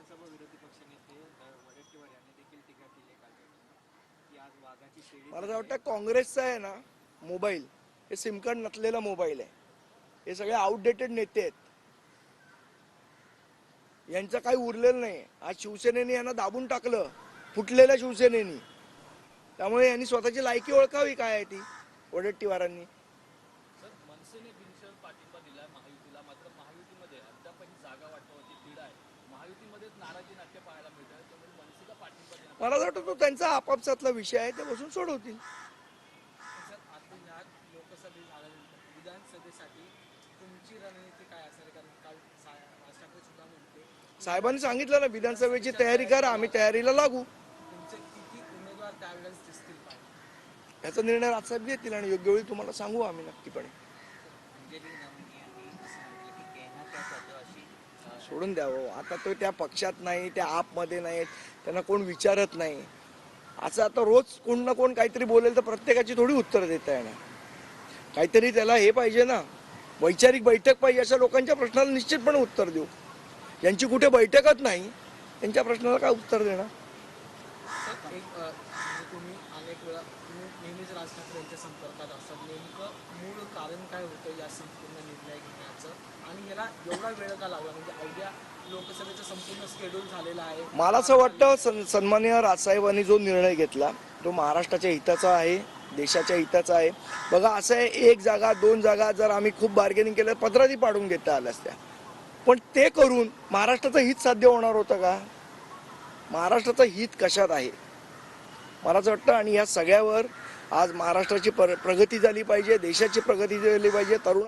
विधानसभा विरोधी पक्षनेते वडेट्टीवार यांनी देखील टीका केली की आज वाघाची शेळी. मला असं वाटतं काँग्रेसचा आहे ना मोबाईल हे सिम कार्ड नसलेला मोबाईल आहे. हे सगळे आउटडेटेड नेते आहेत, यांचं काही उरलेलं नाही. आज शिवसेनेने यांना दाबून टाकलं, फुटलेल्या शिवसेनेनी. त्यामुळे यांनी स्वतःची लायकी ओळखावी काय आहे ती वडेट्टीवारांनी. सर, मनसेने बिनशर्त पाठिंबा दिला महायुतीला, मात्र महायुतीमध्ये अद्यापही जागा वाटपाची पीडा आहे. महायुतीमध्ये नाराजी नाट्य पाहायला मिळतं, त्यामुळे मनसेला पाठिंबा देणं. मला वाटतं तो त्यांचा आपापसातला विषय आहे, ते बसून सोडवतील. सर, आता या लोकसभेत झाल्यानंतर विधानसभेसाठी तुमची रणनीती काय असणार? कारण काल राज ठाकरे सुद्धा म्हणते साहेबांनी सांगितलं ना विधानसभेची तयारी करा, आम्ही तयारीला लागू. तुमचे किती उमेदवार त्यावेळेस दिसतील पाहिजे याचा निर्णय राजसाहेब घेतील आणि योग्य वेळी तुम्हाला सांगू आम्ही नक्कीपणे. सोडून द्यावं, आता तो त्या पक्षात नाही, त्या आपमध्ये नाहीत, त्यांना कोण विचारत नाही. असं आता रोज कोण ना कोण काहीतरी बोलेल तर प्रत्येकाची थोडी उत्तर देता येणार. काहीतरी त्याला हे पाहिजे ना, वैचारिक बैठक पाहिजे. अशा लोकांच्या प्रश्नाला निश्चितपणे उत्तर देऊ. यांची कुठे बैठकच नाही, त्यांच्या प्रश्नाला काय उत्तर देणार. तुम्ही अनेक वेळा नेहमीच राज ठाकरे यांच्या संपर्कात असतात. नेमकं मूळ कारण काय होतं या संपूर्ण निर्णय घेण्याचं आणि याला एवढा वेळ का लागला? म्हणजे अवघ्या लोकसभेचं संपूर्ण शेड्यूल झालेलं आहे. मला असं वाटतं सन्माननीय राजसाहेबांनी जो निर्णय घेतला तो महाराष्ट्राच्या हिताचा आहे, देशाच्या हिताचा आहे. बघा असं आहे, एक जागा 2 जागा जर आम्ही खूप बार्गेनिंग केलं पत्राती पाडून घेता आल्या असत्या, पण ते करून महाराष्ट्राचं हित साध्य होणार होतं का? महाराष्ट्राचं हित कशात आहे मला असं वाटतं. आणि या सगळ्यावर आज महाराष्ट्राची प्रगती झाली पाहिजे, देशाची प्रगती झाली पाहिजे. तरुण